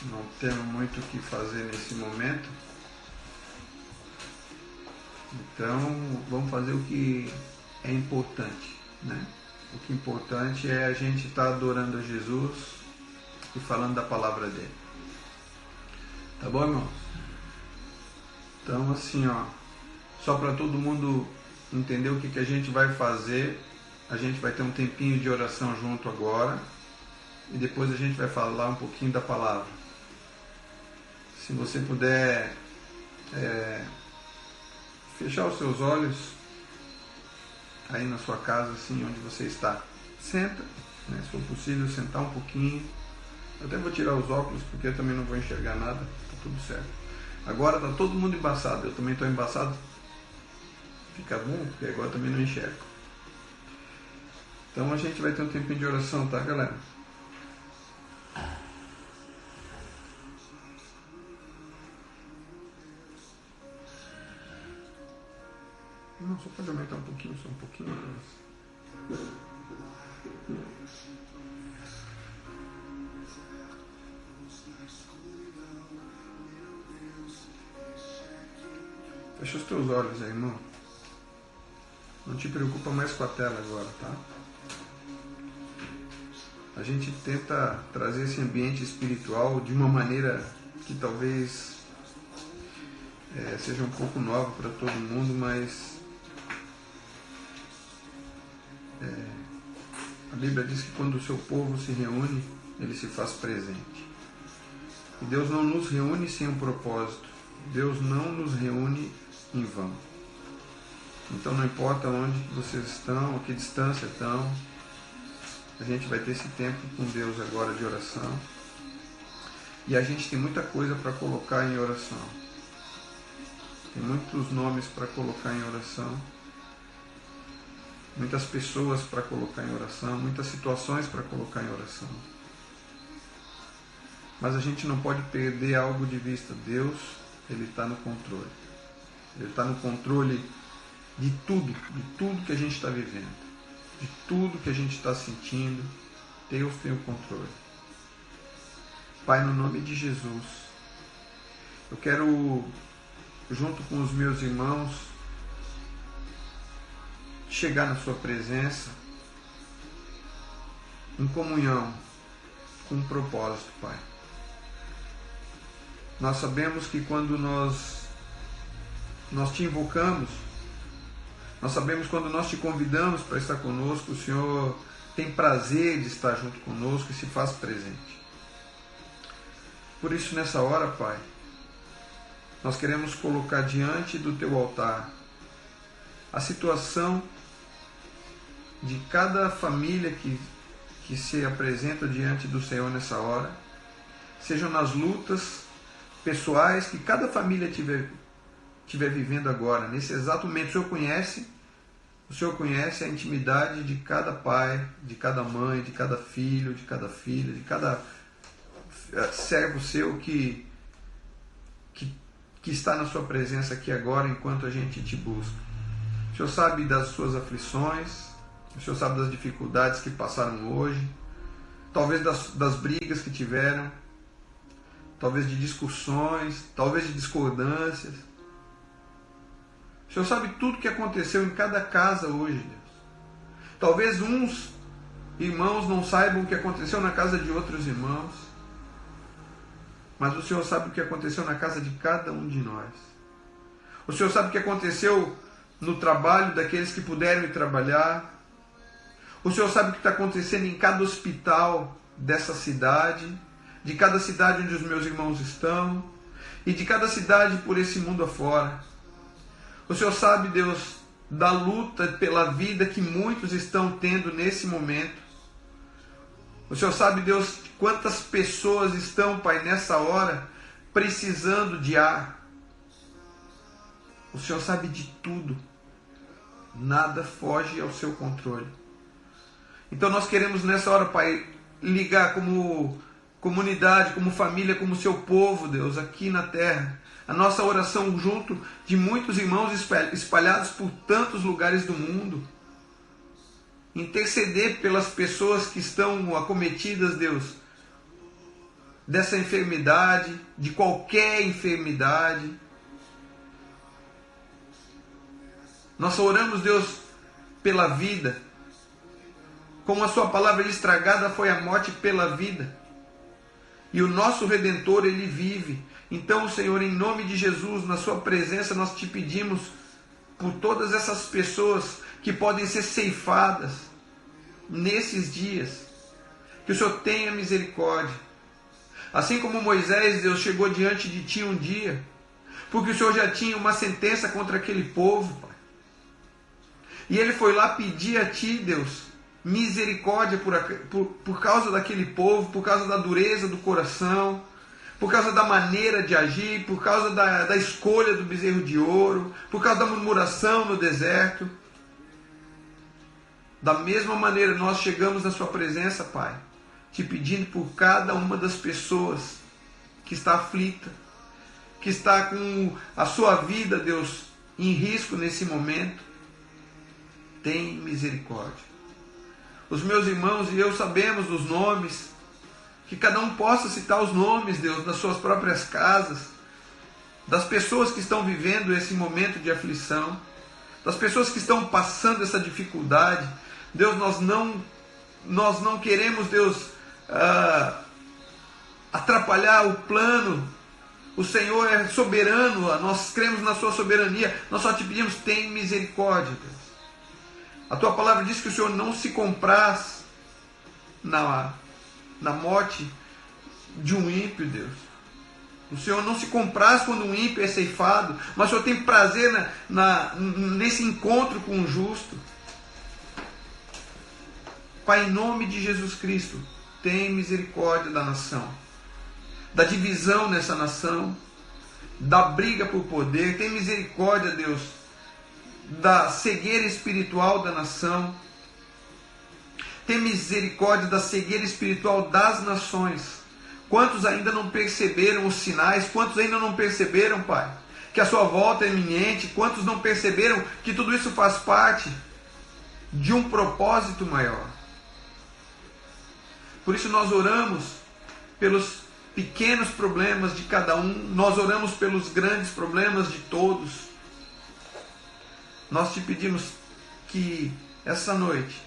Não temos muito o que fazer nesse momento. Então, vamos fazer o que é importante, né? O que é importante é a gente estar adorando a Jesus e falando da palavra dele. Tá bom, irmãos? Então, assim, ó, só para todo mundo entender o que a gente vai fazer, a gente vai ter um tempinho de oração junto agora e depois a gente vai falar um pouquinho da palavra. Se você puder fechar os seus olhos aí na sua casa, assim, onde você está. Senta, né, se for possível, sentar um pouquinho. Eu até vou tirar os óculos, porque eu também não vou enxergar nada. Tá tudo certo. Agora tá todo mundo embaçado. Eu também estou embaçado. Fica bom, porque agora eu também não enxergo. Então a gente vai ter um tempinho de oração, tá, galera? Não, só pode aumentar um pouquinho, só um pouquinho. Fecha os teus olhos aí, irmão. Não te preocupa mais com a tela agora, tá? A gente tenta trazer esse ambiente espiritual de uma maneira que talvez seja um pouco nova para todo mundo, mas a Bíblia diz que quando o seu povo se reúne, ele se faz presente. E Deus não nos reúne sem um propósito. Deus não nos reúne em vão. Então não importa onde vocês estão, a que distância estão, a gente vai ter esse tempo com Deus agora de oração. E a gente tem muita coisa para colocar em oração. Tem muitos nomes para colocar em oração. Muitas pessoas para colocar em oração, muitas situações para colocar em oração. Mas a gente não pode perder algo de vista. Deus, Ele está no controle. Ele está no controle de tudo que a gente está vivendo, de tudo que a gente está sentindo. Deus tem o controle. Pai, no nome de Jesus, eu quero, junto com os meus irmãos, chegar na sua presença em comunhão com um propósito, Pai. Nós sabemos que quando nós te invocamos, nós sabemos quando nós te convidamos para estar conosco, o Senhor tem prazer de estar junto conosco e se faz presente. Por isso, nessa hora, Pai, nós queremos colocar diante do Teu altar a situação de cada família que se apresenta diante do Senhor nessa hora, sejam nas lutas pessoais que cada família estiver vivendo agora, nesse exato momento. O Senhor conhece a intimidade de cada pai, de cada mãe, de cada filho, de cada filha, de cada servo seu que está na sua presença aqui agora enquanto a gente te busca. O Senhor sabe das suas aflições, o Senhor sabe das dificuldades que passaram hoje, talvez das brigas que tiveram, talvez de discussões, talvez de discordâncias. O Senhor sabe tudo que aconteceu em cada casa hoje, Deus. Talvez uns irmãos não saibam o que aconteceu na casa de outros irmãos, mas o Senhor sabe o que aconteceu na casa de cada um de nós. O Senhor sabe o que aconteceu no trabalho daqueles que puderam ir trabalhar. O Senhor sabe o que está acontecendo em cada hospital dessa cidade, de cada cidade onde os meus irmãos estão, e de cada cidade por esse mundo afora. O Senhor sabe, Deus, da luta pela vida que muitos estão tendo nesse momento. O Senhor sabe, Deus, quantas pessoas estão, Pai, nessa hora, precisando de ar. O Senhor sabe de tudo. Nada foge ao seu controle. Então nós queremos nessa hora, Pai, ligar como comunidade, como família, como seu povo, Deus, aqui na terra. A nossa oração junto de muitos irmãos espalhados por tantos lugares do mundo. Interceder pelas pessoas que estão acometidas, Deus, dessa enfermidade, de qualquer enfermidade. Nós oramos, Deus, pela vida. Como a sua palavra estragada foi a morte pela vida. E o nosso Redentor, ele vive. Então, Senhor, em nome de Jesus, na sua presença, nós te pedimos por todas essas pessoas que podem ser ceifadas nesses dias. Que o Senhor tenha misericórdia. Assim como Moisés, Deus, chegou diante de ti um dia, porque o Senhor já tinha uma sentença contra aquele povo, Pai. E ele foi lá pedir a ti, Deus, misericórdia por causa daquele povo, por causa da dureza do coração, por causa da maneira de agir, por causa da escolha do bezerro de ouro, por causa da murmuração no deserto. Da mesma maneira, nós chegamos na sua presença, Pai, te pedindo por cada uma das pessoas que está aflita, que está com a sua vida, Deus, em risco nesse momento. Tem misericórdia. Os meus irmãos e eu sabemos os nomes, que cada um possa citar os nomes, Deus, das suas próprias casas, das pessoas que estão vivendo esse momento de aflição, das pessoas que estão passando essa dificuldade. Deus, nós não queremos, Deus, atrapalhar o plano. O Senhor é soberano, nós cremos na sua soberania, nós só te pedimos, tem misericórdia, Deus. A tua palavra diz que o Senhor não se compraz na morte de um ímpio, Deus. O Senhor não se compraz quando um ímpio é ceifado, mas o Senhor tem prazer nesse encontro com o justo. Pai, em nome de Jesus Cristo, tem misericórdia da nação, da divisão nessa nação, da briga por poder. Tem misericórdia, Deus, da cegueira espiritual da nação. Tem misericórdia da cegueira espiritual das nações. Quantos ainda não perceberam os sinais? Quantos ainda não perceberam, Pai, que a sua volta é iminente? Quantos não perceberam que tudo isso faz parte de um propósito maior? Por isso nós oramos pelos pequenos problemas de cada um, nós oramos pelos grandes problemas de todos. Nós te pedimos que essa noite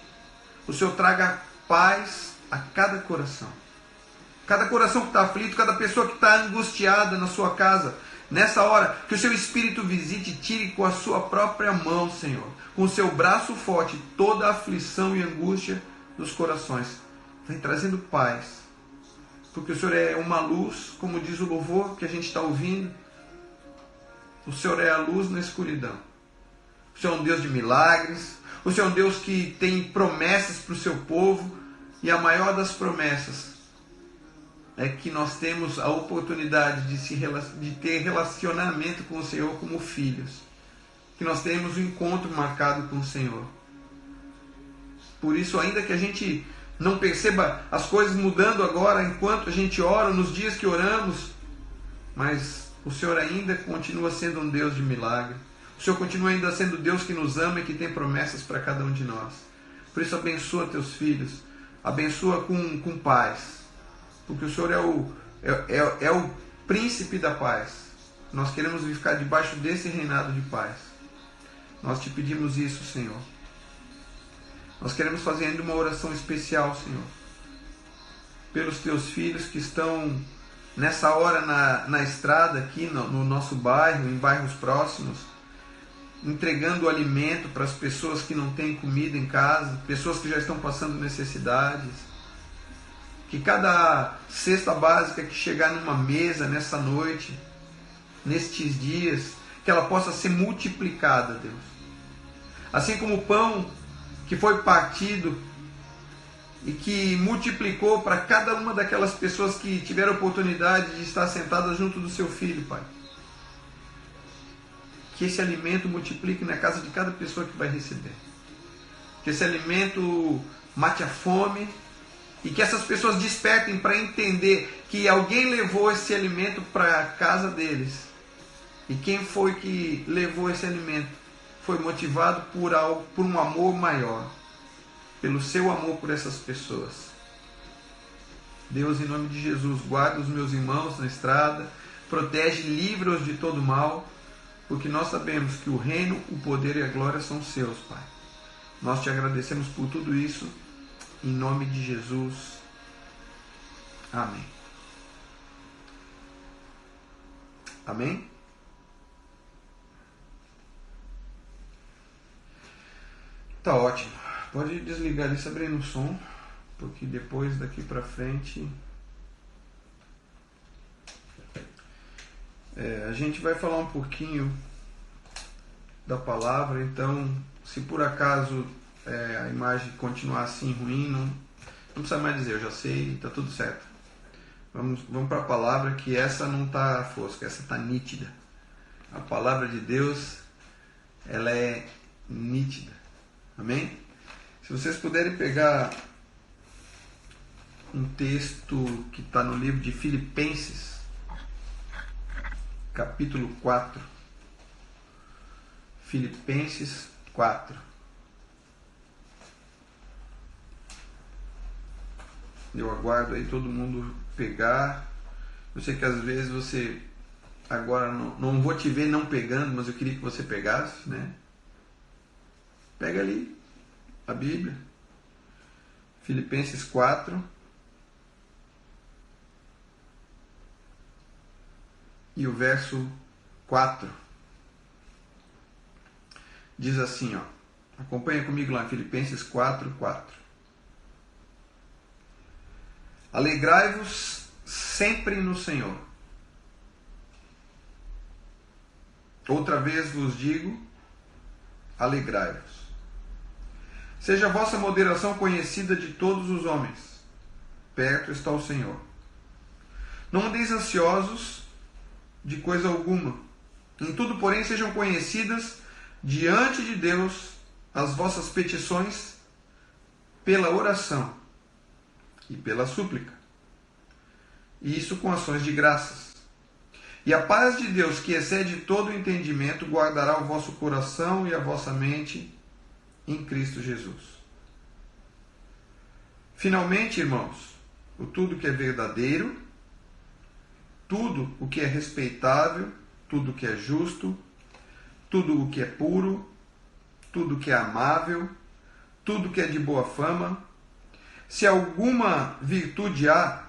o Senhor traga paz a cada coração. Cada coração que está aflito, cada pessoa que está angustiada na sua casa. Nessa hora, que o seu Espírito visite e tire com a sua própria mão, Senhor, com o seu braço forte, toda a aflição e angústia dos corações. Vem trazendo paz. Porque o Senhor é uma luz, como diz o louvor que a gente está ouvindo. O Senhor é a luz na escuridão. O Senhor é um Deus de milagres. O Senhor é um Deus que tem promessas para o seu povo. E a maior das promessas é que nós temos a oportunidade de ter relacionamento com o Senhor como filhos. Que nós temos um encontro marcado com o Senhor. Por isso, ainda que a gente não perceba as coisas mudando agora, enquanto a gente ora, nos dias que oramos, mas o Senhor ainda continua sendo um Deus de milagre. O Senhor continua ainda sendo Deus que nos ama e que tem promessas para cada um de nós. Por isso, abençoa teus filhos, abençoa com paz, porque o Senhor é o príncipe da paz. Nós queremos ficar debaixo desse reinado de paz. Nós te pedimos isso, Senhor. Nós queremos fazer ainda uma oração especial, Senhor, pelos teus filhos que estão nessa hora na estrada aqui no nosso bairro, em bairros próximos, entregando alimento para as pessoas que não têm comida em casa, pessoas que já estão passando necessidades. Que cada cesta básica que chegar numa mesa nessa noite, nestes dias, que ela possa ser multiplicada, Deus. Assim como o pão que foi partido e que multiplicou para cada uma daquelas pessoas que tiveram a oportunidade de estar sentadas junto do seu filho, Pai. Que esse alimento multiplique na casa de cada pessoa que vai receber. Que esse alimento mate a fome e que essas pessoas despertem para entender que alguém levou esse alimento para a casa deles. E quem foi que levou esse alimento foi motivado por um amor maior, pelo seu amor por essas pessoas. Deus, em nome de Jesus, guarda os meus irmãos na estrada, protege, livra-os de todo mal, porque nós sabemos que o reino, o poder e a glória são seus, Pai. Nós te agradecemos por tudo isso, em nome de Jesus. Amém. Amém? Tá ótimo. Pode desligar ali, Sabrina, o som, porque depois daqui para frente a gente vai falar um pouquinho da palavra. Então, se por acaso a imagem continuar assim ruim, não precisa mais dizer, eu já sei, está tudo certo. Vamos para a palavra, que essa não está fosca, essa está nítida. A palavra de Deus, ela é nítida. Amém? Se vocês puderem pegar um texto que está no livro de Filipenses, capítulo 4. Filipenses 4. Eu aguardo aí todo mundo pegar. Eu sei que às vezes você agora não vou te ver não pegando, mas eu queria que você pegasse, né? Pega ali a Bíblia. Filipenses 4. E o verso 4 diz assim, ó. Acompanha comigo lá em Filipenses 4, 4. Alegrai-vos sempre no Senhor. Outra vez vos digo, alegrai-vos. Seja a vossa moderação conhecida de todos os homens. Perto está o Senhor. Não andeis ansiosos de coisa alguma. Em tudo, porém, sejam conhecidas diante de Deus as vossas petições pela oração e pela súplica. E isso com ações de graças. E a paz de Deus, que excede todo o entendimento, guardará o vosso coração e a vossa mente em Cristo Jesus. Finalmente, irmãos, o tudo que é verdadeiro, tudo o que é respeitável, tudo o que é justo, tudo o que é puro, tudo o que é amável, tudo o que é de boa fama, se alguma virtude há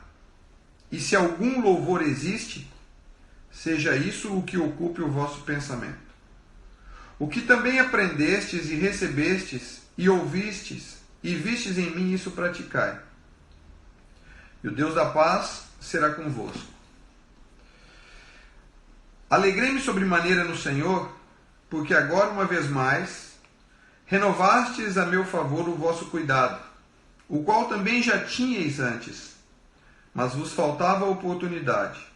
e se algum louvor existe, seja isso o que ocupe o vosso pensamento. O que também aprendestes e recebestes e ouvistes e vistes em mim, isso praticai. E o Deus da paz será convosco. Alegrei-me sobremaneira no Senhor, porque agora, uma vez mais, renovastes a meu favor o vosso cuidado, o qual também já tinhais antes, mas vos faltava a oportunidade.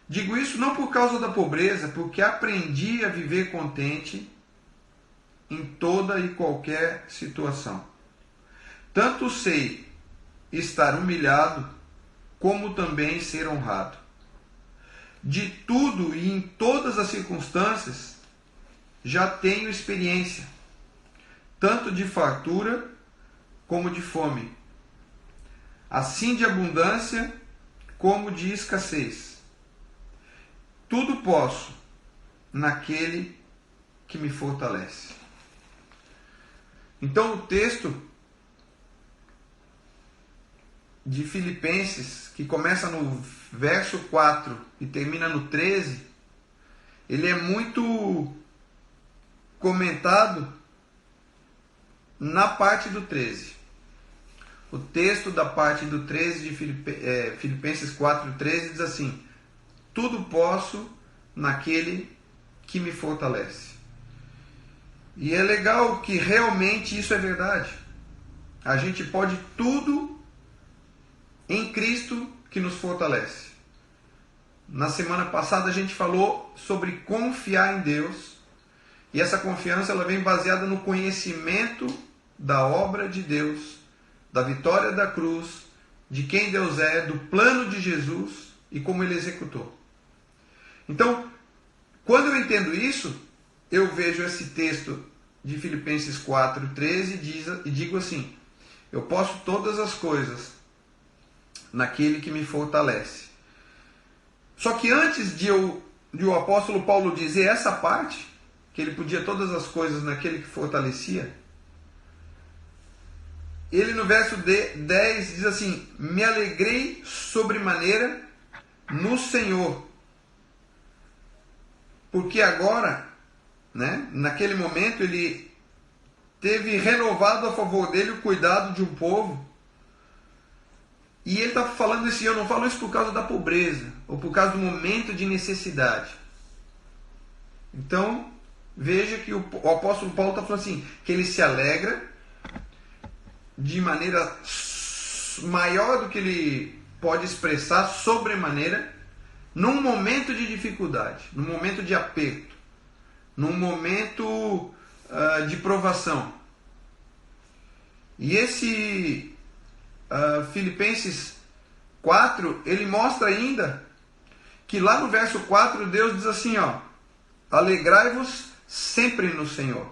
Digo isso não por causa da pobreza, porque aprendi a viver contente em toda e qualquer situação. Tanto sei estar humilhado, como também ser honrado. De tudo e em todas as circunstâncias, já tenho experiência, tanto de fartura como de fome, assim de abundância como de escassez. Tudo posso naquele que me fortalece. Então, o texto de Filipenses, que começa no verso 4 e termina no 13, ele é muito comentado na parte do 13. O texto da parte do 13 de Filipenses 4, 13 diz assim: tudo posso naquele que me fortalece. E é legal que realmente isso é verdade. A gente pode tudo em Cristo que nos fortalece. Na semana passada a gente falou sobre confiar em Deus. E essa confiança ela vem baseada no conhecimento da obra de Deus, da vitória da cruz, de quem Deus é, do plano de Jesus e como ele executou. Então, quando eu entendo isso, eu vejo esse texto de Filipenses 4, 13 e digo assim: eu posso todas as coisas naquele que me fortalece. Só que antes de o apóstolo Paulo dizer essa parte, que ele podia todas as coisas naquele que fortalecia, ele no verso 10 diz assim: me alegrei sobremaneira no Senhor, porque agora, né, naquele momento ele teve renovado a favor dele o cuidado de um povo. E ele está falando isso, eu não falo isso por causa da pobreza, ou por causa do momento de necessidade. Então, veja que o apóstolo Paulo está falando assim, que ele se alegra de maneira maior do que ele pode expressar, sobremaneira, num momento de dificuldade, num momento de aperto, num momento de provação. E esse Filipenses 4, ele mostra ainda que lá no verso 4 Deus diz assim, ó: alegrai-vos sempre no Senhor.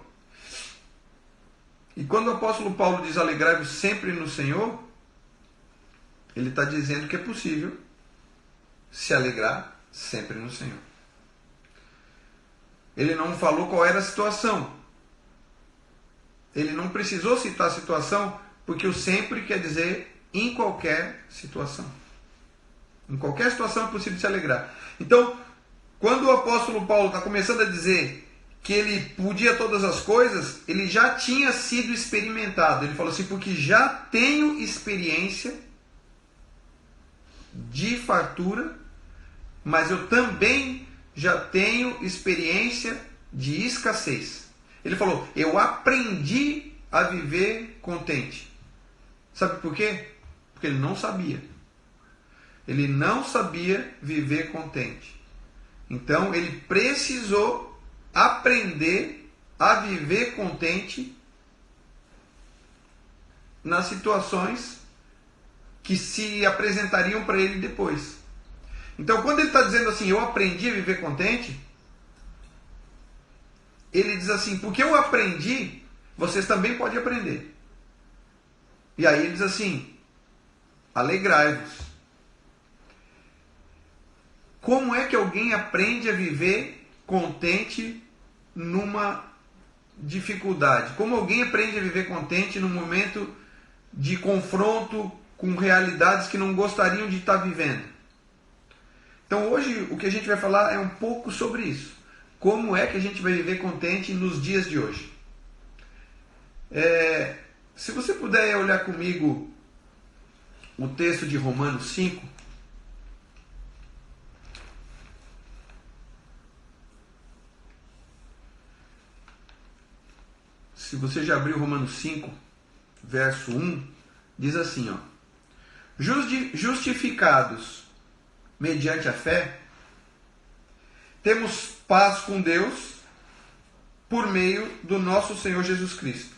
E quando o apóstolo Paulo diz alegrai-vos sempre no Senhor, ele está dizendo que é possível se alegrar sempre no Senhor. Ele não falou qual era a situação. Ele não precisou citar a situação, porque o sempre quer dizer em qualquer situação. Em qualquer situação é possível se alegrar. Então, quando o apóstolo Paulo está começando a dizer que ele podia todas as coisas, ele já tinha sido experimentado. Ele falou assim, porque já tenho experiência de fartura, mas eu também já tenho experiência de escassez. Ele falou, eu aprendi a viver contente. Sabe por quê? Porque ele não sabia. Ele não sabia viver contente. Então ele precisou aprender a viver contente nas situações que se apresentariam para ele depois. Então quando ele está dizendo assim, eu aprendi a viver contente, ele diz assim, porque eu aprendi, vocês também podem aprender. E aí ele diz assim, alegrai-vos. Como é que alguém aprende a viver contente numa dificuldade? Como alguém aprende a viver contente num momento de confronto com realidades que não gostariam de estar vivendo? Então hoje o que a gente vai falar é um pouco sobre isso. Como é que a gente vai viver contente nos dias de hoje? Se você puder olhar comigo o texto de Romanos 5. Se você já abriu Romanos 5, verso 1, diz assim, ó: justificados mediante a fé, temos paz com Deus por meio do nosso Senhor Jesus Cristo,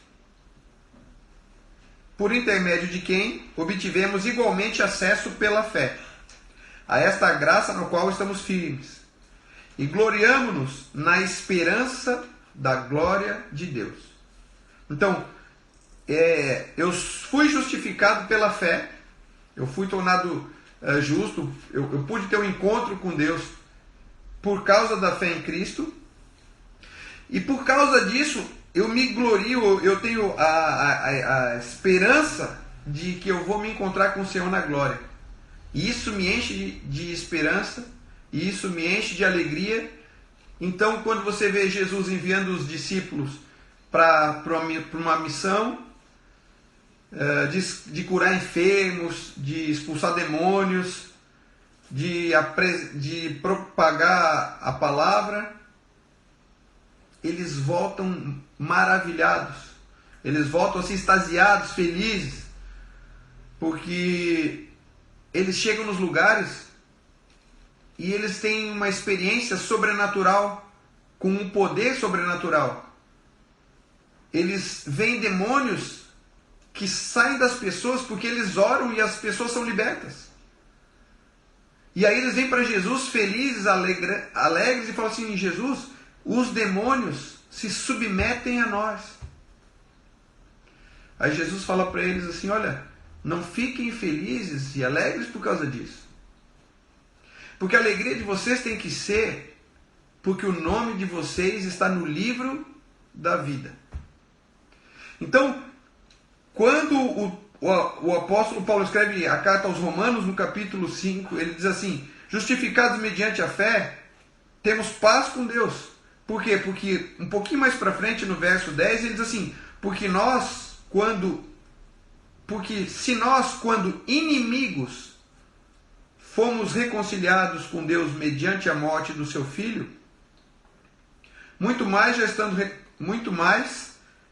por intermédio de quem obtivemos igualmente acesso pela fé a esta graça na qual estamos firmes e gloriamo-nos na esperança da glória de Deus. Então, eu fui justificado pela fé, eu fui tornado justo, eu pude ter um encontro com Deus por causa da fé em Cristo, e por causa disso eu me glorio, eu tenho a esperança de que eu vou me encontrar com o Senhor na glória. E isso me enche de esperança, e isso me enche de alegria. Então, quando você vê Jesus enviando os discípulos para uma missão de curar enfermos, de expulsar demônios, de propagar a palavra, eles voltam maravilhados, eles voltam assim extasiados, felizes, porque eles chegam nos lugares e eles têm uma experiência sobrenatural, com um poder sobrenatural. Eles veem demônios que saem das pessoas porque eles oram e as pessoas são libertas. E aí eles vêm para Jesus felizes, alegres, e falam assim, Jesus, os demônios se submetem a nós. Aí Jesus fala para eles assim, olha, Não fiquem felizes e alegres por causa disso. Porque a alegria de vocês tem que ser porque o nome de vocês está no livro da vida. Então, quando o apóstolo Paulo escreve a carta aos Romanos, no capítulo 5, ele diz assim: justificados mediante a fé, temos paz com Deus. Por quê? Porque um pouquinho mais para frente, no verso 10, ele diz assim: porque se nós, quando inimigos, fomos reconciliados com Deus mediante a morte do seu Filho, muito mais,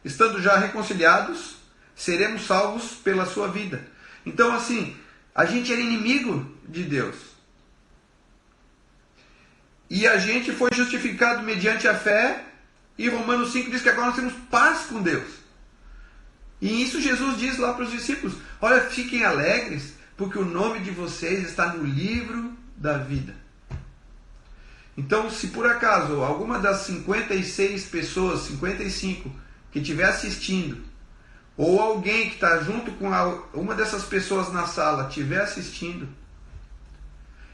estando já reconciliados, seremos salvos pela sua vida. Então, assim, a gente era inimigo de Deus. E a gente foi justificado mediante a fé. E Romanos 5 diz que agora nós temos paz com Deus. E isso Jesus diz lá para os discípulos: olha, fiquem alegres, porque o nome de vocês está no livro da vida. Então, se por acaso alguma das 56 pessoas, 55, que estiver assistindo, ou alguém que está junto com uma dessas pessoas na sala estiver assistindo,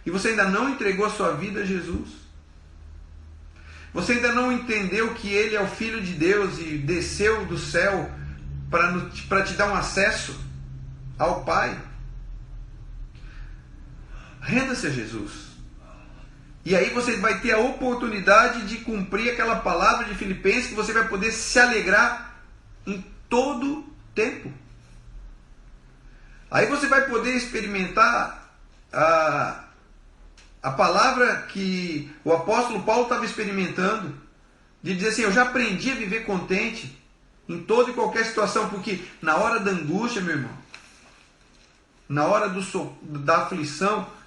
e você ainda não entregou a sua vida a Jesus, você ainda não entendeu que Ele é o Filho de Deus e desceu do céu para te dar um acesso ao Pai, renda-se a Jesus. E aí você vai ter a oportunidade de cumprir aquela palavra de Filipenses, que você vai poder se alegrar em todo tempo. Aí você vai poder experimentar a palavra que o apóstolo Paulo estava experimentando, de dizer assim: eu já aprendi a viver contente em toda e qualquer situação, porque na hora da angústia, meu irmão, na hora da aflição,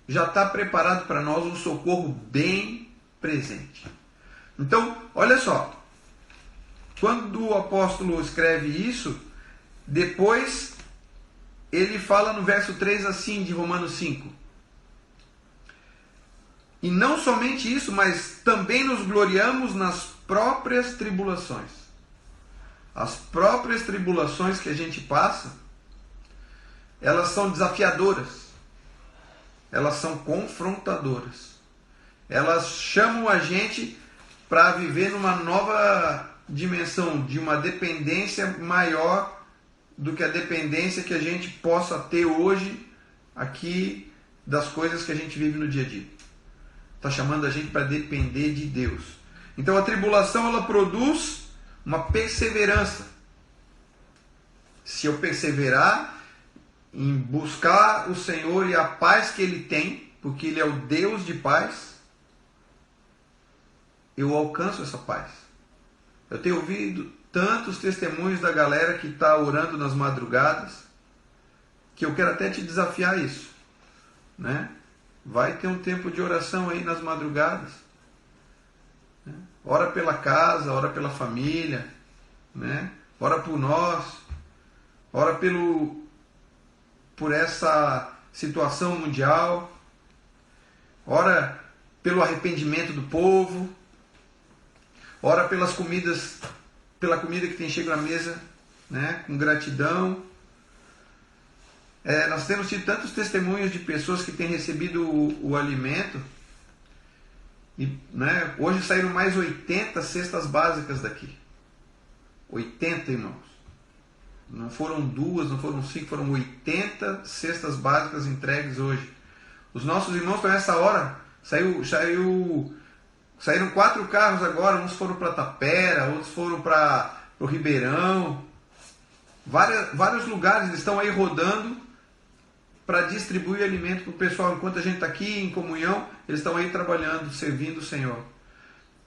já está preparado para nós um socorro bem presente. Então, olha só, quando o apóstolo escreve isso, depois ele fala no verso 3 assim, de Romanos 5: e não somente isso, mas também nos gloriamos nas próprias tribulações. As próprias tribulações que a gente passa, elas são desafiadoras, elas são confrontadoras, elas chamam a gente para viver numa nova dimensão, de uma dependência maior do que a dependência que a gente possa ter hoje aqui das coisas que a gente vive no dia a dia. Está chamando a gente para depender de Deus. Então a tribulação, ela produz uma perseverança. Se eu perseverar em buscar o Senhor e a paz que Ele tem, porque Ele é o Deus de paz, eu alcanço essa paz. Eu tenho ouvido tantos testemunhos da galera que está orando nas madrugadas, que eu quero até te desafiar isso, né? Vai ter um tempo de oração aí nas madrugadas, né? Ora pela casa, ora pela família, né? Ora por nós, ora por essa situação mundial, ora pelo arrependimento do povo, ora pela comida que tem chego na mesa, né, com gratidão. Nós temos tido tantos testemunhos de pessoas que têm recebido o alimento, e, né, hoje saíram mais 80 cestas básicas daqui. 80, irmãos. Não foram 2, não foram 5, foram 80 cestas básicas entregues hoje. Os nossos irmãos estão nessa hora. Saíram 4 carros agora, uns foram para Tapera, outros foram para o Ribeirão. Vários lugares estão aí rodando para distribuir alimento para o pessoal. Enquanto a gente está aqui em comunhão, eles estão aí trabalhando, servindo o Senhor.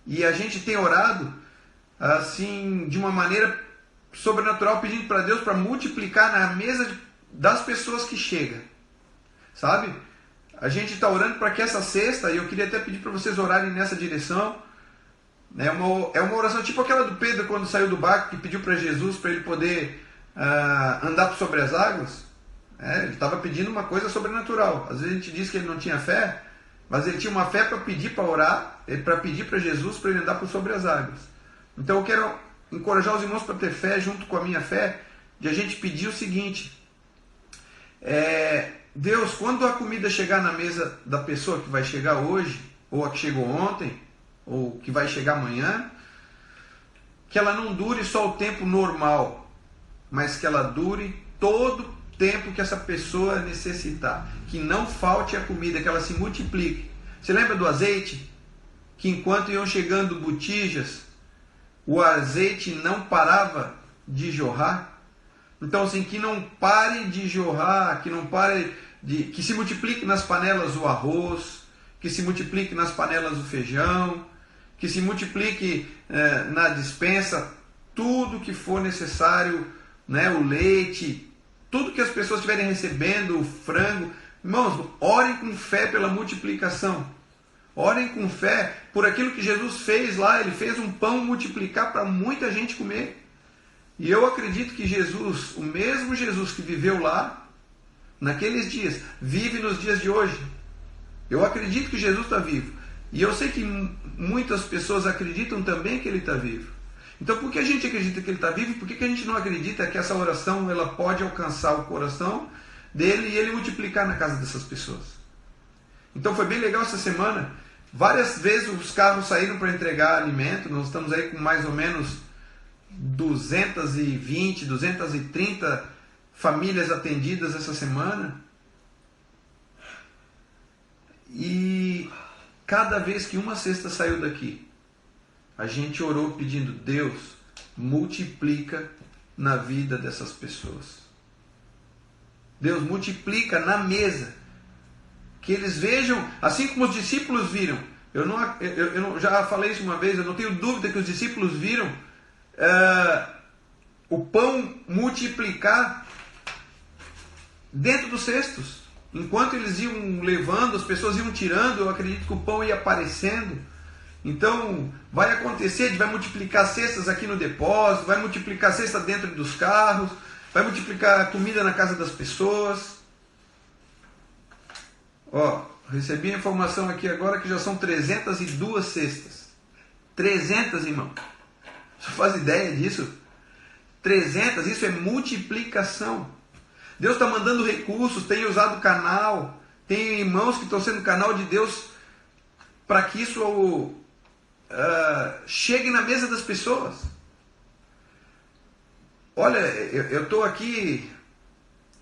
E a gente tem orado assim, de uma maneira sobrenatural, pedindo para Deus para multiplicar na mesa das pessoas que chegam, sabe? A gente está orando para que essa cesta, e eu queria até pedir para vocês orarem nessa direção, é uma oração tipo aquela do Pedro quando saiu do barco, que pediu para Jesus para ele poder andar sobre as águas. Ele estava pedindo uma coisa sobrenatural. Às vezes a gente diz que ele não tinha fé, mas ele tinha uma fé para pedir para orar, para pedir para Jesus para ele andar por sobre as águas. Então eu quero encorajar os irmãos para ter fé junto com a minha fé, de a gente pedir o seguinte: Deus, quando a comida chegar na mesa da pessoa que vai chegar hoje, ou a que chegou ontem, ou que vai chegar amanhã, que ela não dure só o tempo normal, mas que ela dure todo o tempo que essa pessoa necessitar. Que não falte a comida, que ela se multiplique. Você lembra do azeite? Que enquanto iam chegando botijas, o azeite não parava de jorrar. Então, assim, que não pare de jorrar, que se multiplique nas panelas o arroz, que se multiplique nas panelas o feijão, que se multiplique na despensa tudo que for necessário, né, o leite, tudo que as pessoas estiverem recebendo, o frango. Irmãos, orem com fé pela multiplicação. Orem com fé por aquilo que Jesus fez lá. Ele fez um pão multiplicar para muita gente comer. E eu acredito que Jesus, o mesmo Jesus que viveu lá, naqueles dias, vive nos dias de hoje. Eu acredito que Jesus está vivo. E eu sei que muitas pessoas acreditam também que Ele está vivo. Então, por que a gente acredita que Ele está vivo? Por que a gente não acredita que essa oração ela pode alcançar o coração dele e Ele multiplicar na casa dessas pessoas? Então, foi bem legal essa semana. Várias vezes os carros saíram para entregar alimento. Nós estamos aí com mais ou menos 220, 230 famílias atendidas essa semana. E cada vez que uma cesta saiu daqui, a gente orou pedindo: Deus, multiplica na vida dessas pessoas. Deus, multiplica na mesa. Que eles vejam, assim como os discípulos viram. Eu já falei isso uma vez, eu não tenho dúvida que os discípulos viram o pão multiplicar dentro dos cestos. Enquanto eles iam levando, as pessoas iam tirando, eu acredito que o pão ia aparecendo. Então, vai acontecer, a gente vai multiplicar cestas aqui no depósito, vai multiplicar cesta dentro dos carros, vai multiplicar comida na casa das pessoas. Recebi a informação aqui agora que já são 302 cestas. 300, irmão. Você faz ideia disso? 300, isso é multiplicação. Deus está mandando recursos, tem usado o canal, tem irmãos que estão sendo canal de Deus para que isso chegue na mesa das pessoas. Olha, eu estou aqui,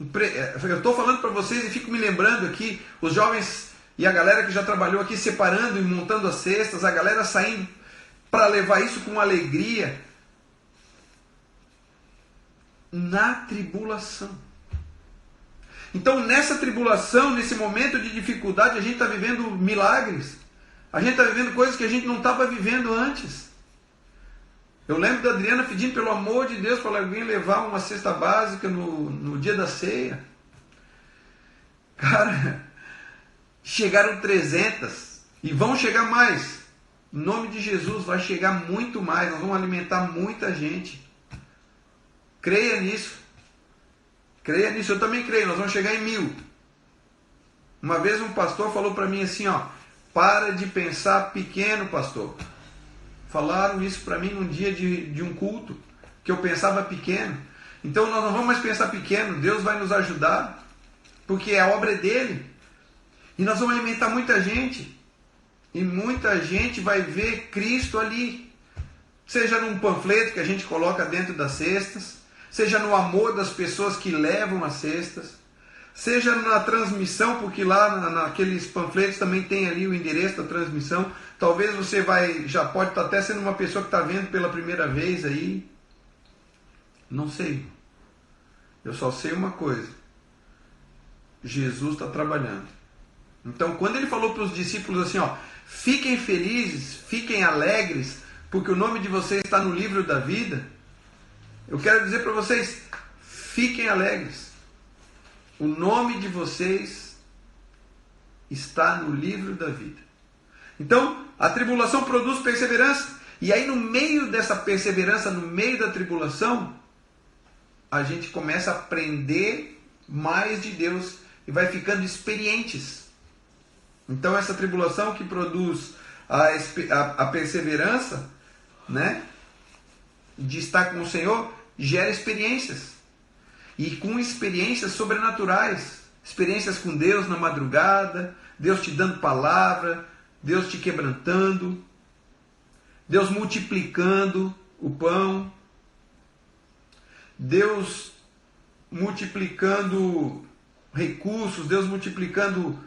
eu estou falando para vocês e fico me lembrando aqui, os jovens e a galera que já trabalhou aqui separando e montando as cestas, a galera saindo para levar isso com alegria na tribulação. Então, nessa tribulação, nesse momento de dificuldade, a gente está vivendo milagres. A gente está vivendo coisas que a gente não estava vivendo antes. Eu lembro da Adriana pedindo, pelo amor de Deus, para alguém levar uma cesta básica no dia da ceia. Cara, chegaram 300 e vão chegar mais. Em nome de Jesus, vai chegar muito mais. Nós vamos alimentar muita gente. Creia nisso. Creia nisso, eu também creio, nós vamos chegar em 1000. Uma vez um pastor falou para mim assim, para de pensar pequeno, pastor. Falaram isso para mim num dia de um culto, que eu pensava pequeno. Então nós não vamos mais pensar pequeno, Deus vai nos ajudar, porque a obra é dele. E nós vamos alimentar muita gente. E muita gente vai ver Cristo ali. Seja num panfleto que a gente coloca dentro das cestas, seja no amor das pessoas que levam as cestas, seja na transmissão, porque lá naqueles panfletos também tem ali o endereço da transmissão. Talvez você já pode estar até sendo uma pessoa que está vendo pela primeira vez aí. Não sei. Eu só sei uma coisa. Jesus está trabalhando. Então, quando ele falou para os discípulos assim, fiquem felizes, fiquem alegres, porque o nome de vocês está no livro da vida, eu quero dizer para vocês, fiquem alegres. O nome de vocês está no livro da vida. Então, a tribulação produz perseverança. E aí, no meio dessa perseverança, no meio da tribulação, a gente começa a aprender mais de Deus e vai ficando experientes. Então, essa tribulação que produz a perseverança, né, de estar com o Senhor, gera experiências. e com experiências sobrenaturais, experiências com Deus na madrugada, Deus te dando palavra, Deus te quebrantando, Deus multiplicando o pão, Deus multiplicando recursos, Deus multiplicando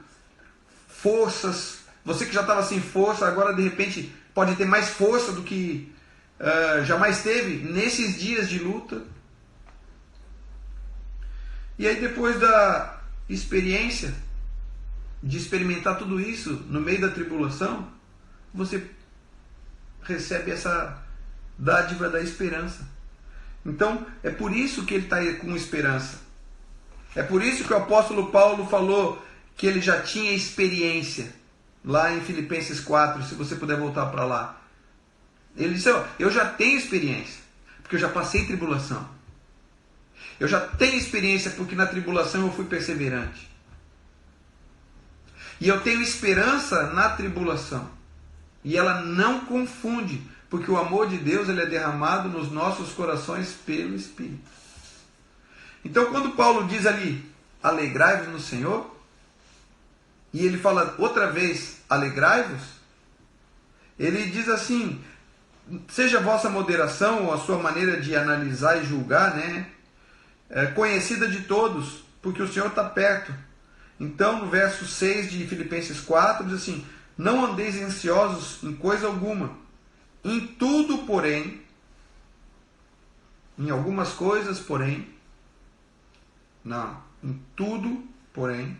forças. Você que já estava sem força, agora de repente pode ter mais força do que jamais teve nesses dias de luta. E aí depois da experiência, de experimentar tudo isso no meio da tribulação, você recebe essa dádiva da esperança. Então é por isso que ele está com esperança. É por isso que o apóstolo Paulo falou que ele já tinha experiência. Lá em Filipenses 4, se você puder voltar para lá. Ele disse, eu já tenho experiência, porque eu já passei tribulação. Eu já tenho experiência porque na tribulação eu fui perseverante. E eu tenho esperança na tribulação. E ela não confunde, porque o amor de Deus ele é derramado nos nossos corações pelo Espírito. Então quando Paulo diz ali, alegrai-vos no Senhor, e ele fala outra vez, alegrai-vos, ele diz assim, seja a vossa moderação ou a sua maneira de analisar e julgar, né, conhecida de todos, porque o Senhor está perto. Então no verso 6 de Filipenses 4 diz assim, não andeis ansiosos em coisa alguma, em tudo porém, em algumas coisas porém, não, em tudo porém,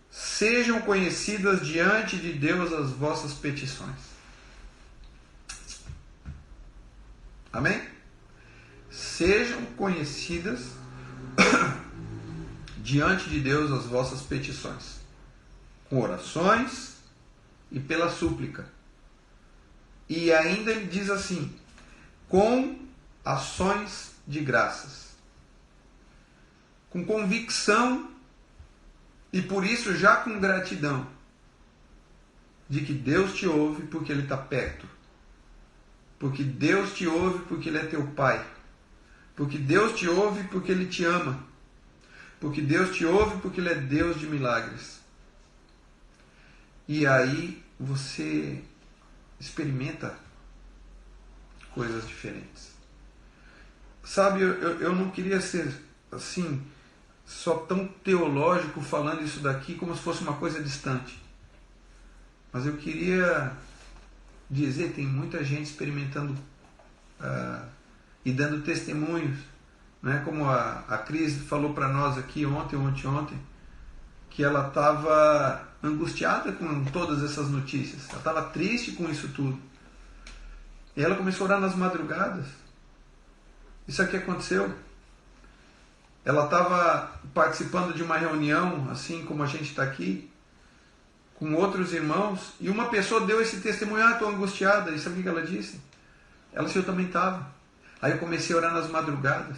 sejam conhecidas diante de Deus as vossas petições. Amém? Sejam conhecidas diante de Deus as vossas petições, com orações e pela súplica. E ainda ele diz assim, com ações de graças, com convicção e por isso já com gratidão de que Deus te ouve porque Ele está perto, porque Deus te ouve porque Ele é teu Pai, porque Deus te ouve porque Ele te ama, porque Deus te ouve porque Ele é Deus de milagres. E aí você experimenta coisas diferentes. Sabe, eu não queria ser assim, só tão teológico falando isso daqui como se fosse uma coisa distante. Mas eu queria dizer, tem muita gente experimentando e dando testemunhos, né? Como a Cris falou para nós aqui ontem, que ela estava angustiada com todas essas notícias, ela estava triste com isso tudo. E ela começou a orar nas madrugadas. Isso aqui aconteceu. Ela estava participando de uma reunião, assim como a gente está aqui, com outros irmãos, e uma pessoa deu esse testemunho, estou angustiada, e sabe o que ela disse? Ela disse, eu também estava. Aí eu comecei a orar nas madrugadas,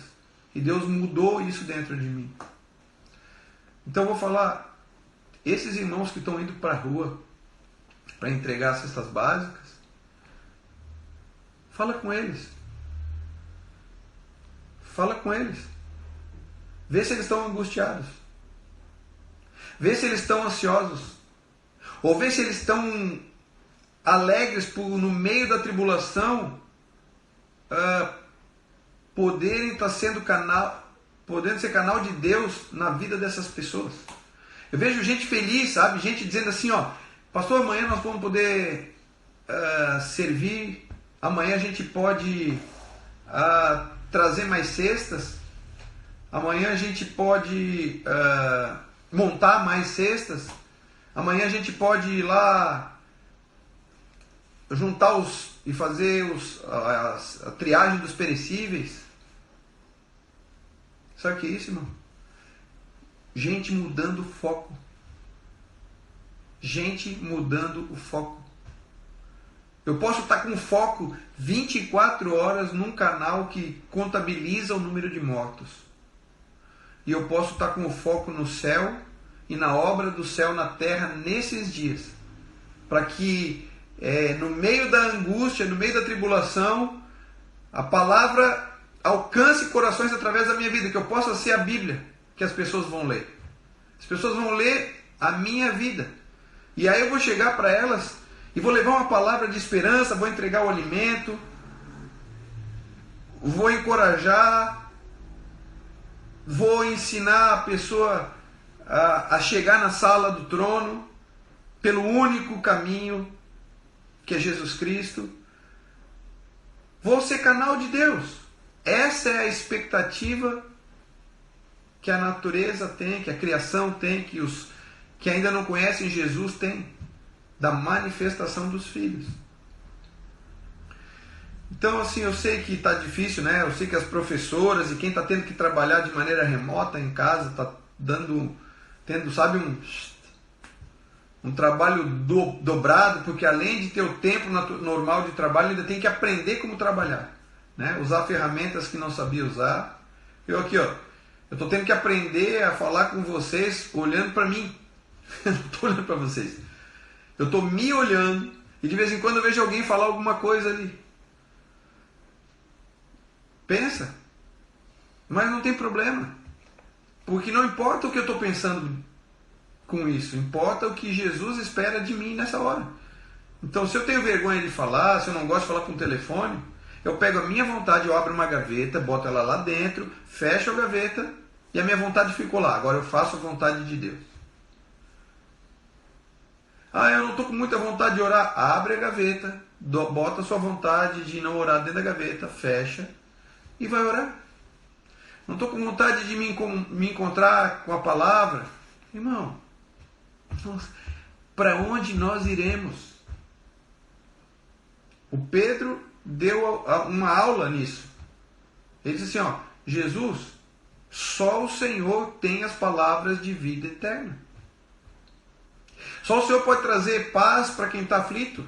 e Deus mudou isso dentro de mim. Então eu vou falar, esses irmãos que estão indo para a rua, para entregar as cestas básicas, fala com eles. Fala com eles. Vê se eles estão angustiados. Vê se eles estão ansiosos. Ou vê se eles estão alegres por, no meio da tribulação, poderem estar sendo podendo ser canal de Deus na vida dessas pessoas. Eu vejo gente feliz, sabe? Gente dizendo assim, pastor, amanhã nós vamos poder servir, amanhã a gente pode trazer mais cestas, amanhã a gente pode montar mais cestas, amanhã a gente pode ir lá juntar e fazer a triagem dos perecíveis. Sabe o que é isso, irmão? Gente mudando o foco. Gente mudando o foco. Eu posso estar com foco 24 horas num canal que contabiliza o número de mortos. E eu posso estar com o foco no céu e na obra do céu na terra nesses dias. Para que no meio da angústia, no meio da tribulação, a palavra alcance corações através da minha vida, que eu possa ser a Bíblia que as pessoas vão ler. As pessoas vão ler a minha vida. E aí eu vou chegar para elas e vou levar uma palavra de esperança, vou entregar o alimento, vou encorajar, vou ensinar a pessoa a chegar na sala do trono pelo único caminho que é Jesus Cristo. Vou ser canal de Deus. Essa é a expectativa que a natureza tem, que a criação tem, que os que ainda não conhecem Jesus têm, da manifestação dos filhos. Então, assim, eu sei que está difícil, né? Eu sei que as professoras e quem está tendo que trabalhar de maneira remota em casa está tendo, sabe, um trabalho dobrado, porque além de ter o tempo normal de trabalho, ainda tem que aprender como trabalhar, né? Usar ferramentas que não sabia usar. Eu aqui, ó, eu estou tendo que aprender a falar com vocês olhando para mim. Eu não estou olhando para vocês. Eu estou me olhando e de vez em quando eu vejo alguém falar alguma coisa ali. Pensa. Mas não tem problema. Porque não importa o que eu estou pensando com isso. Importa o que Jesus espera de mim nessa hora. Então, se eu tenho vergonha de falar, se eu não gosto de falar com o telefone, eu pego a minha vontade, eu abro uma gaveta, boto ela lá dentro, fecho a gaveta e a minha vontade ficou lá. Agora eu faço a vontade de Deus. Ah, eu não estou com muita vontade de orar. Abre a gaveta, bota a sua vontade de não orar dentro da gaveta, fecha e vai orar. Não estou com vontade de me encontrar com a palavra. Irmão, para onde nós iremos? O Pedro deu uma aula nisso. Ele disse assim, ó, Jesus, só o Senhor tem as palavras de vida eterna. Só o Senhor pode trazer paz para quem está aflito.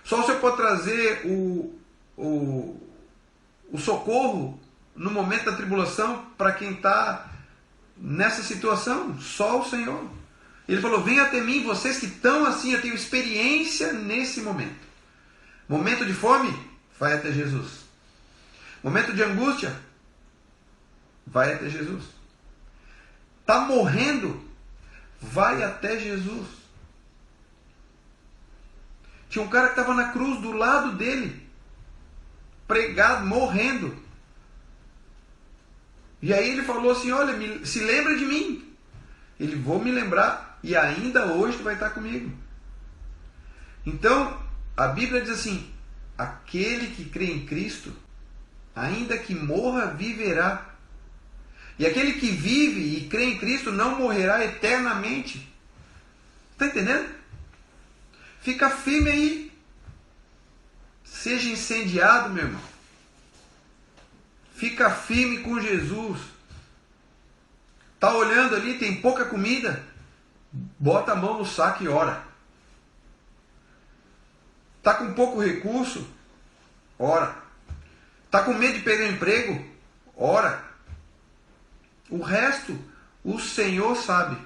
Só o Senhor pode trazer o socorro no momento da tribulação para quem está nessa situação. Só o Senhor. Ele falou, venha até mim, vocês que estão assim, eu tenho experiência nesse momento. Momento de fome, vai até Jesus. Momento de angústia, vai até Jesus. Está morrendo, vai até Jesus. Tinha um cara que estava na cruz do lado dele, pregado, morrendo. E aí ele falou assim, olha, se lembra de mim. Ele, vou me lembrar, e ainda hoje tu vai estar comigo. Então, a Bíblia diz assim, aquele que crê em Cristo, ainda que morra, viverá. E aquele que vive e crê em Cristo não morrerá eternamente. Está entendendo? Fica firme aí. Seja incendiado, meu irmão. Fica firme com Jesus. Está olhando ali, tem pouca comida. Bota a mão no saco e ora. Está com pouco recurso? Ora. Está com medo de perder o emprego? Ora. O resto, o Senhor sabe.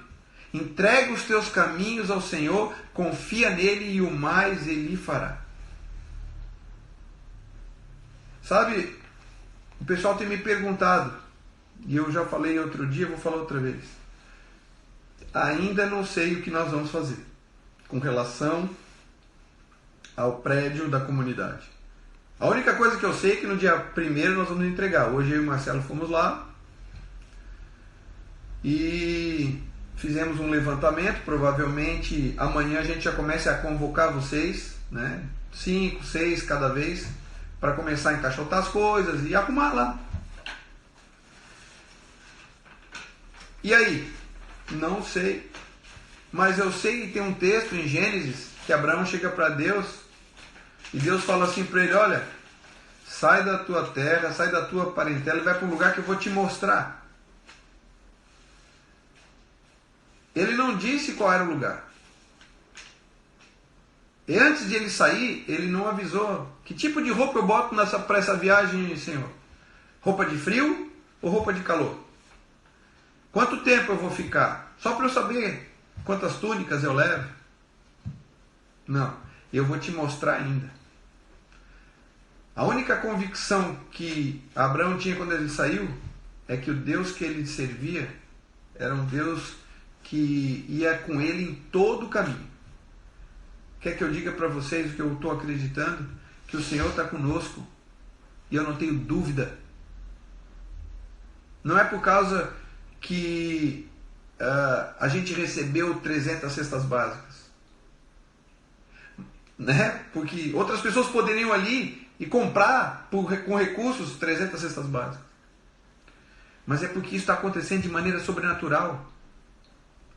Entrega os teus caminhos ao Senhor, confia nele e o mais ele fará. Sabe, o pessoal tem me perguntado, e eu já falei outro dia, vou falar outra vez. Ainda não sei o que nós vamos fazer com relação ao prédio da comunidade. A única coisa que eu sei é que no dia 1º nós vamos entregar. Hoje eu e o Marcelo fomos lá e fizemos um levantamento. Provavelmente amanhã a gente já começa a convocar vocês, né? 5, 6 cada vez, para começar a encaixotar as coisas e arrumar lá. E aí? Não sei. Mas eu sei que tem um texto em Gênesis que Abraão chega para Deus e Deus fala assim para ele, olha, sai da tua terra, sai da tua parentela e vai para um lugar que eu vou te mostrar. Ele não disse qual era o lugar. E antes de ele sair, ele não avisou. Que tipo de roupa eu boto para essa viagem, Senhor? Roupa de frio ou roupa de calor? Quanto tempo eu vou ficar? Só para eu saber quantas túnicas eu levo? Não, eu vou te mostrar ainda. A única convicção que Abraão tinha quando ele saiu é que o Deus que ele servia era um Deus que ia com ele em todo o caminho. Quer que eu diga para vocês o que eu estou acreditando? Que o Senhor está conosco. E eu não tenho dúvida. Não é por causa que a gente recebeu 300 cestas básicas. Né? Porque outras pessoas poderiam ali e comprar com recursos 300 cestas básicas. Mas é porque isso está acontecendo de maneira sobrenatural.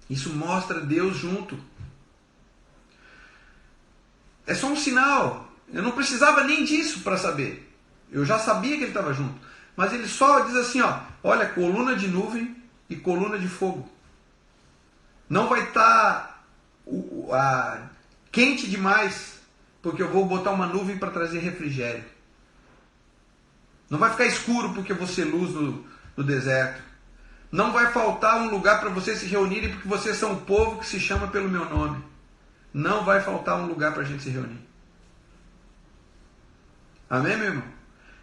Isso mostra Deus junto. É só um sinal. Eu não precisava nem disso para saber. Eu já sabia que ele estava junto. Mas ele só diz assim, ó, olha, coluna de nuvem e coluna de fogo. Não vai estar quente demais, porque eu vou botar uma nuvem para trazer refrigério. Não vai ficar escuro porque eu vou ser luz no deserto. Não vai faltar um lugar para vocês se reunirem porque vocês são o povo que se chama pelo meu nome. Não vai faltar um lugar para a gente se reunir. Amém, meu irmão?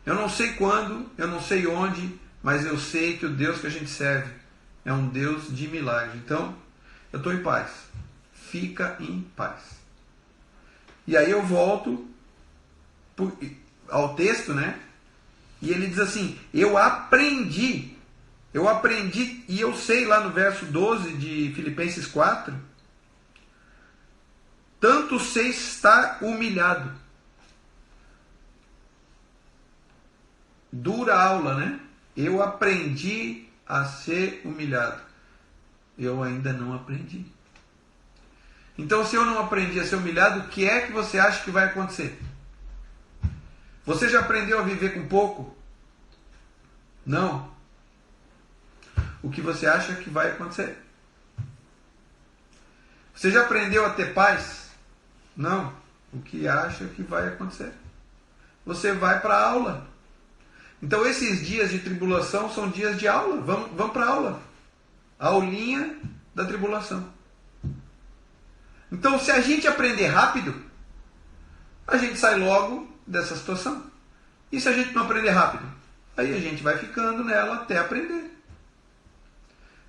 Eu não sei quando, eu não sei onde, mas eu sei que o Deus que a gente serve é um Deus de milagre. Então, eu estou em paz. Fica em paz. E aí eu volto ao texto, né? E ele diz assim, eu aprendi, e eu sei lá no verso 12 de Filipenses 4, tanto sei estar humilhado. Dura aula, né? Eu aprendi a ser humilhado. Eu ainda não aprendi. Então, se eu não aprendi a ser humilhado, o que é que você acha que vai acontecer? Você já aprendeu a viver com pouco? Não. O que você acha que vai acontecer? Você já aprendeu a ter paz? Não. O que acha que vai acontecer? Você vai para a aula. Então esses dias de tribulação são dias de aula. Vamos para a aula. A aulinha da tribulação. Então se a gente aprender rápido, a gente sai logo dessa situação. E se a gente não aprender rápido? Aí a gente vai ficando nela até aprender.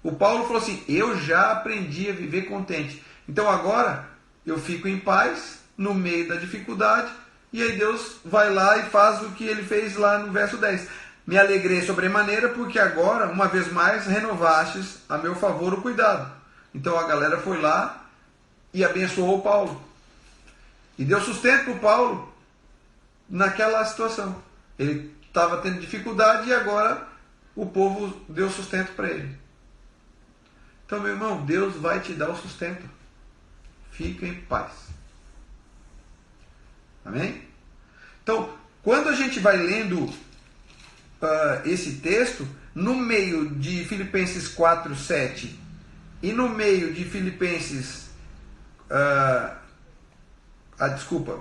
O Paulo falou assim, eu já aprendi a viver contente. Então agora eu fico em paz no meio da dificuldade. E aí Deus vai lá e faz o que ele fez lá no verso 10. Me alegrei sobremaneira porque agora, uma vez mais, renovastes a meu favor o cuidado. Então a galera foi lá e abençoou o Paulo. E deu sustento para o Paulo naquela situação. Ele estava tendo dificuldade e agora o povo deu sustento para ele. Então, meu irmão, Deus vai te dar o sustento. Fica em paz. Amém? Então, quando a gente vai lendo esse texto, no meio de Filipenses 4, 7 e no meio de Filipenses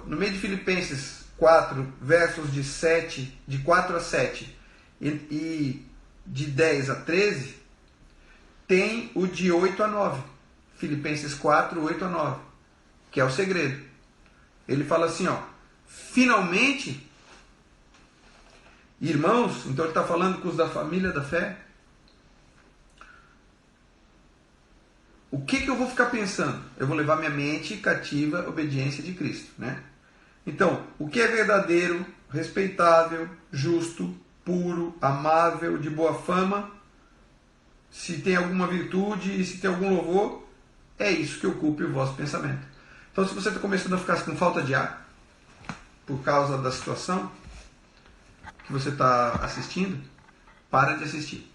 no meio de Filipenses 4, versos de 4 a 7 e de 10 a 13, tem o de 8 a 9. Filipenses 4, 8 a 9, que é o segredo. Ele fala assim, ó, finalmente, irmãos, então ele está falando com os da família da fé, o que eu vou ficar pensando? Eu vou levar minha mente cativa à obediência de Cristo, né? Então, o que é verdadeiro, respeitável, justo, puro, amável, de boa fama, se tem alguma virtude e se tem algum louvor, é isso que ocupe o vosso pensamento. Então, se você está começando a ficar com falta de ar, por causa da situação que você está assistindo, para de assistir.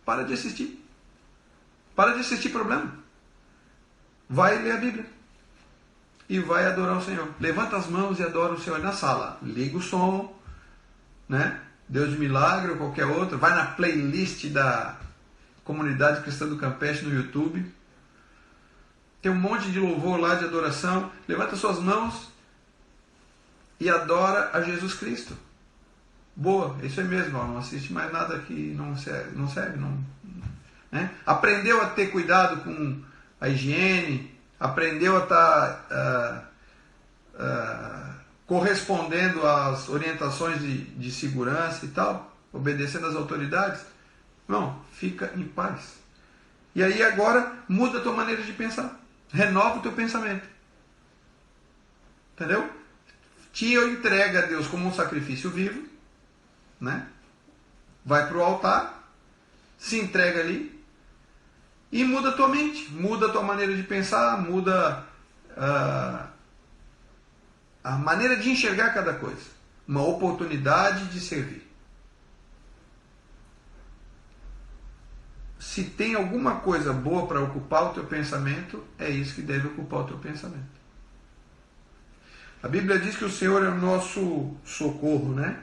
Para de assistir. Para de assistir problema. Vai ler a Bíblia. E vai adorar o Senhor. Levanta as mãos e adora o Senhor na sala. Liga o som, né? Deus de Milagre ou qualquer outro. Vai na playlist da Comunidade Cristã do Campeche no YouTube. Tem um monte de louvor lá de adoração. Levanta suas mãos e adora a Jesus Cristo. Boa, isso é mesmo. Não assiste mais nada que não serve. Né? Aprendeu a ter cuidado com a higiene. Aprendeu a estar correspondendo às orientações de segurança e tal, obedecendo às autoridades, não, fica em paz. E aí agora muda a tua maneira de pensar, renova o teu pensamento, entendeu? Te entrega a Deus como um sacrifício vivo, né? Vai para o altar, se entrega ali e muda a tua mente, muda a tua maneira de pensar, muda a maneira de enxergar cada coisa. Uma oportunidade de servir. Se tem alguma coisa boa para ocupar o teu pensamento, é isso que deve ocupar o teu pensamento. A Bíblia diz que o Senhor é o nosso socorro, né?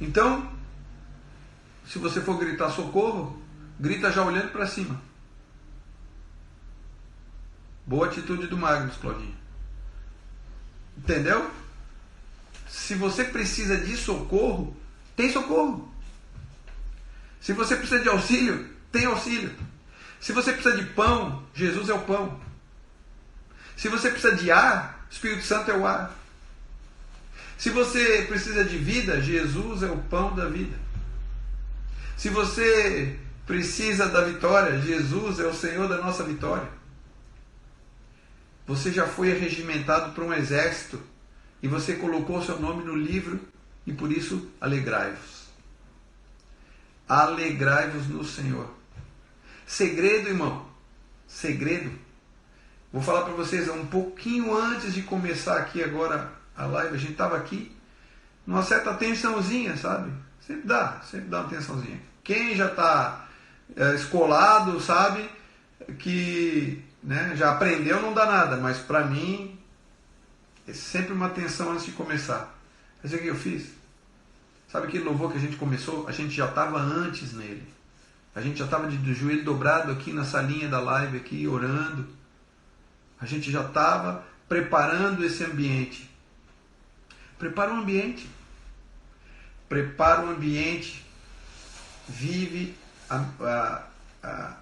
Então, se você for gritar socorro, grita já olhando para cima. Boa atitude do Magnus, Claudinho. Entendeu? Se você precisa de socorro, tem socorro. Se você precisa de auxílio, tem auxílio. Se você precisa de pão, Jesus é o pão. Se você precisa de ar, o Espírito Santo é o ar. Se você precisa de vida, Jesus é o pão da vida. Se você precisa da vitória, Jesus é o Senhor da nossa vitória. Você já foi regimentado para um exército e você colocou seu nome no livro e por isso alegrai-vos. Alegrai-vos no Senhor. Segredo, irmão. Segredo. Vou falar para vocês um pouquinho antes de começar aqui agora a live. A gente estava aqui numa certa tensãozinha, sabe? Sempre dá uma tensãozinha. Quem já está escolado sabe que, né, já aprendeu, não dá nada. Mas para mim é sempre uma tensão antes de começar. Mas o que eu fiz? Sabe aquele louvor que a gente começou? A gente já estava antes nele. A gente já estava de joelho dobrado aqui na salinha da live, aqui orando. A gente já estava preparando esse ambiente. Prepara um ambiente. Prepara um ambiente. Vive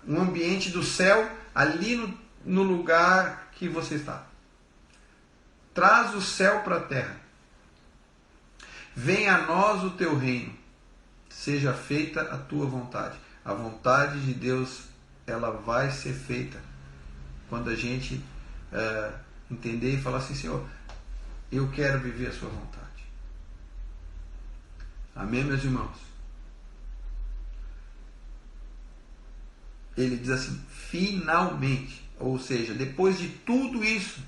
um ambiente do céu ali no lugar que você está. Traz o céu para a terra. Venha a nós o teu reino. Seja feita a tua vontade. A vontade de Deus, ela vai ser feita quando a gente entender e falar assim: Senhor, eu quero viver a sua vontade. Amém, meus irmãos? Ele diz assim: finalmente, ou seja, depois de tudo isso,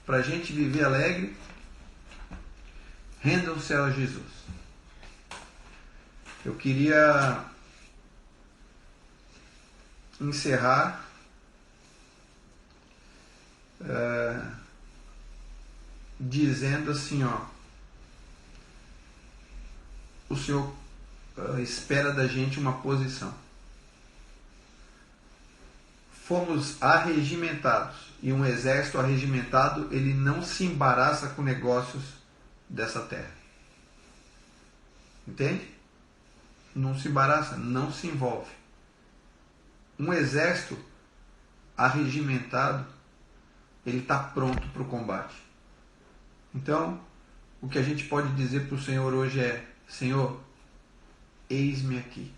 para a gente viver alegre, rendam-se a Jesus. Eu queria encerrar dizendo assim, ó, o Senhor espera da gente uma posição. Fomos arregimentados, e um exército arregimentado, ele não se embaraça com negócios dessa terra. Entende? Não se embaraça, não se envolve. Um exército arregimentado, ele está pronto para o combate. Então, o que a gente pode dizer para o Senhor hoje é: Senhor, eis-me aqui.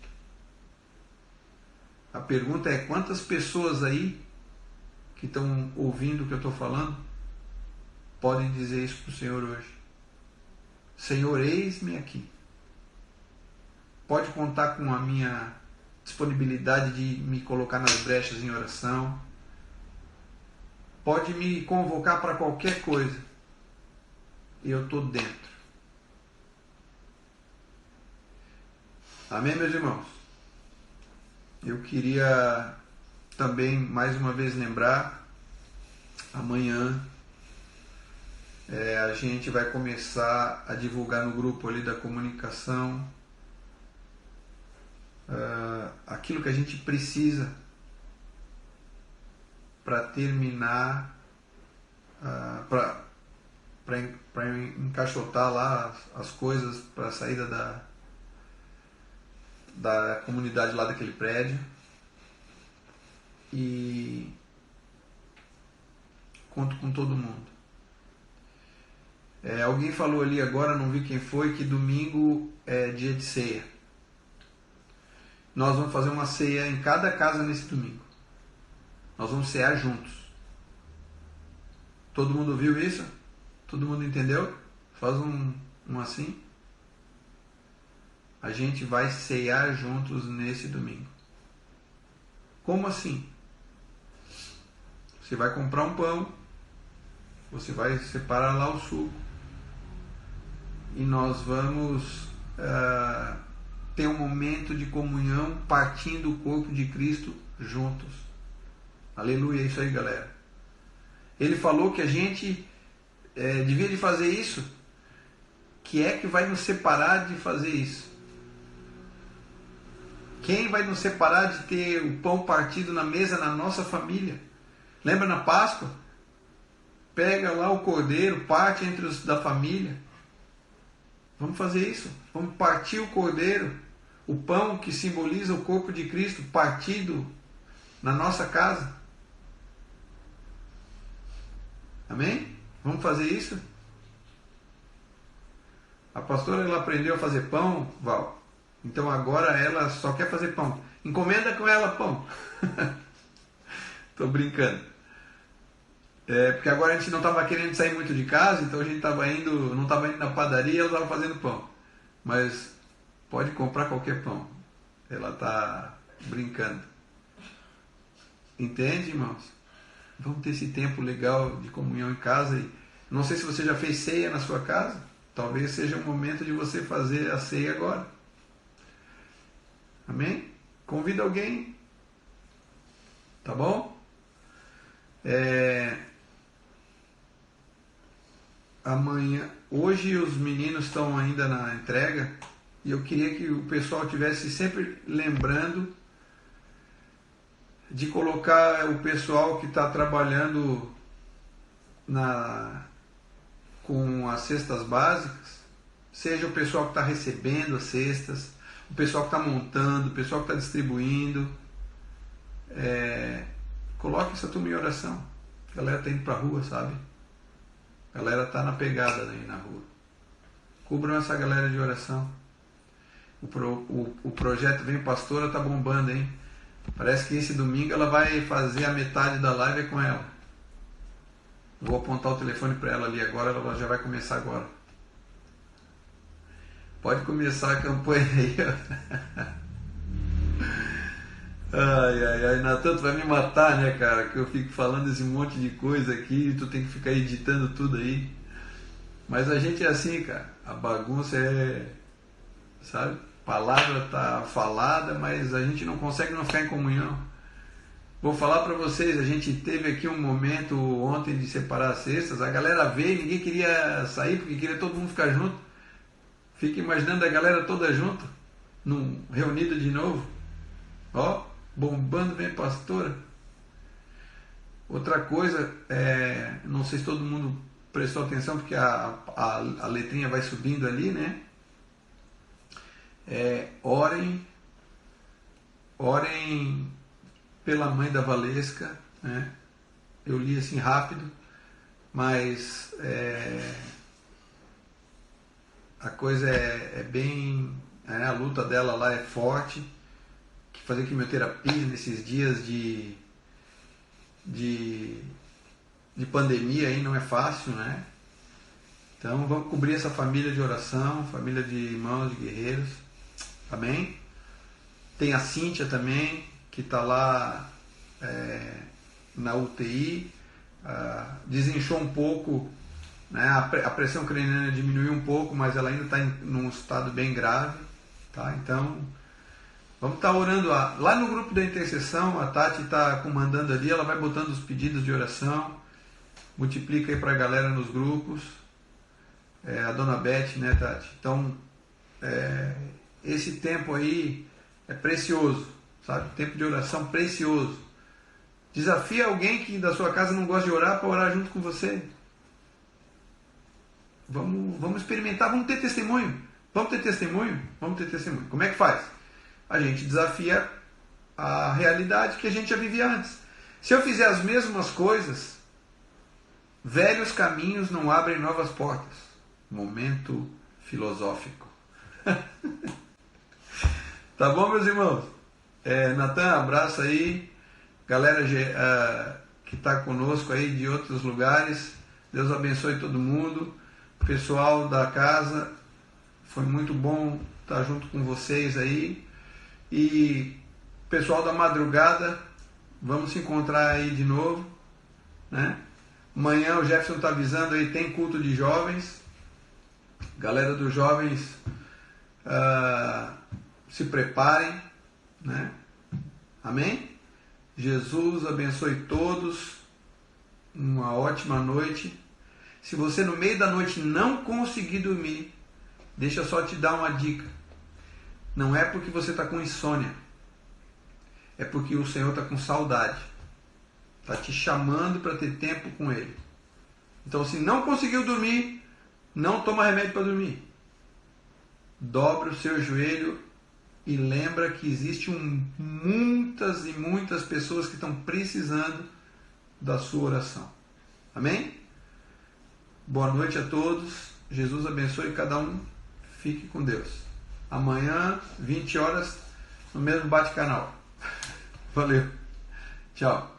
A pergunta é: quantas pessoas aí que estão ouvindo o que eu estou falando podem dizer isso para o Senhor hoje? Senhor, eis-me aqui. Pode contar com a minha disponibilidade de me colocar nas brechas em oração. Pode me convocar para qualquer coisa. Eu estou dentro. Amém, meus irmãos? Eu queria também, mais uma vez, lembrar, amanhã a gente vai começar a divulgar no grupo ali da comunicação aquilo que a gente precisa para terminar, para encaixotar lá as coisas para a saída da comunidade lá daquele prédio. E conto com todo mundo. Alguém falou ali agora, não vi quem foi, que domingo é dia de ceia. Nós vamos fazer uma ceia em cada casa nesse domingo. Nós vamos cear juntos. Todo mundo viu isso? Todo mundo entendeu? Faz um assim. A gente vai cear juntos nesse domingo. Como assim? Você vai comprar um pão, você vai separar lá o suco e nós vamos ter um momento de comunhão partindo o corpo de Cristo juntos. Aleluia, é isso aí, galera. Ele falou que a gente devia de fazer isso. Que é que vai nos separar de fazer isso? Quem vai nos separar de ter o pão partido na mesa na nossa família? Lembra na Páscoa? Pega lá o cordeiro, parte entre os da família. Vamos fazer isso. Vamos partir o cordeiro, o pão que simboliza o corpo de Cristo, partido na nossa casa. Amém? Vamos fazer isso? A pastora, ela aprendeu a fazer pão, Val. Então agora ela só quer fazer pão. Encomenda com ela pão. Tô brincando. Porque agora a gente não estava querendo sair muito de casa, então a gente não estava indo na padaria e ela estava fazendo pão. Mas pode comprar qualquer pão. Ela está brincando. Entende, irmãos? Vamos ter esse tempo legal de comunhão em casa. E não sei se você já fez ceia na sua casa. Talvez seja o momento de você fazer a ceia agora. Amém? Convida alguém. Tá bom? Amanhã, hoje os meninos estão ainda na entrega e eu queria que o pessoal estivesse sempre lembrando de colocar o pessoal que está trabalhando com as cestas básicas, seja o pessoal que está recebendo as cestas, o pessoal que está montando, o pessoal que está distribuindo. Coloque essa turma em oração. A galera está indo para a rua, sabe? A galera está na pegada aí na rua. Cubram essa galera de oração. O projeto Vem Pastora está bombando, hein? Parece que esse domingo ela vai fazer a metade da live com ela. Vou apontar o telefone para ela ali agora, ela já vai começar agora. Pode começar a campanha aí. Ai, Natan, tu vai me matar, né, cara? Que eu fico falando esse monte de coisa aqui e tu tem que ficar editando tudo aí. Mas a gente é assim, cara. A bagunça sabe? A palavra tá falada, mas a gente não consegue não ficar em comunhão. Vou falar para vocês, a gente teve aqui um momento ontem de separar as cestas. A galera veio, ninguém queria sair porque queria todo mundo ficar junto. Fica imaginando a galera toda junto, reunida de novo. Ó, bombando, Vem Pastora. Outra coisa, não sei se todo mundo prestou atenção, porque a letrinha vai subindo ali, né? Orem pela mãe da Valesca, né? Eu li assim rápido, mas a coisa é bem... a luta dela lá é forte. Fazer quimioterapia nesses dias de pandemia aí não é fácil, né? Então vamos cobrir essa família de oração, família de irmãos, de guerreiros. Amém? Tem a Cíntia também, que está lá na UTI. Desinchou um pouco, né? A pressão craniana diminuiu um pouco, mas ela ainda está num estado bem grave. Tá? Então, vamos estar orando lá no grupo da intercessão. A Tati está comandando ali, ela vai botando os pedidos de oração. Multiplica aí para a galera nos grupos. A dona Beth, né, Tati? Então, esse tempo aí é precioso, sabe? Tempo de oração precioso. Desafia alguém que da sua casa não gosta de orar para orar junto com você. Vamos experimentar, vamos ter testemunho. Vamos ter testemunho? Vamos ter testemunho. Como é que faz? A gente desafia a realidade que a gente já vivia antes. Se eu fizer as mesmas coisas, velhos caminhos não abrem novas portas. Momento filosófico. Tá bom, meus irmãos? Natan, abraço aí. Galera que está conosco aí de outros lugares. Deus abençoe todo mundo. Pessoal da casa, foi muito bom estar junto com vocês aí. E pessoal da madrugada, vamos se encontrar aí de novo, né? Amanhã o Jefferson está avisando aí, tem culto de jovens. Galera dos jovens, se preparem, né? Amém? Jesus abençoe todos. Uma ótima noite. Se você no meio da noite não conseguir dormir, deixa eu só te dar uma dica. Não é porque você está com insônia. É porque o Senhor está com saudade. Está te chamando para ter tempo com Ele. Então, se não conseguiu dormir, não toma remédio para dormir. Dobre o seu joelho e lembra que existem muitas e muitas pessoas que estão precisando da sua oração. Amém? Boa noite a todos. Jesus abençoe cada um. Fique com Deus. Amanhã, 20 horas, no mesmo bate-canal. Valeu. Tchau.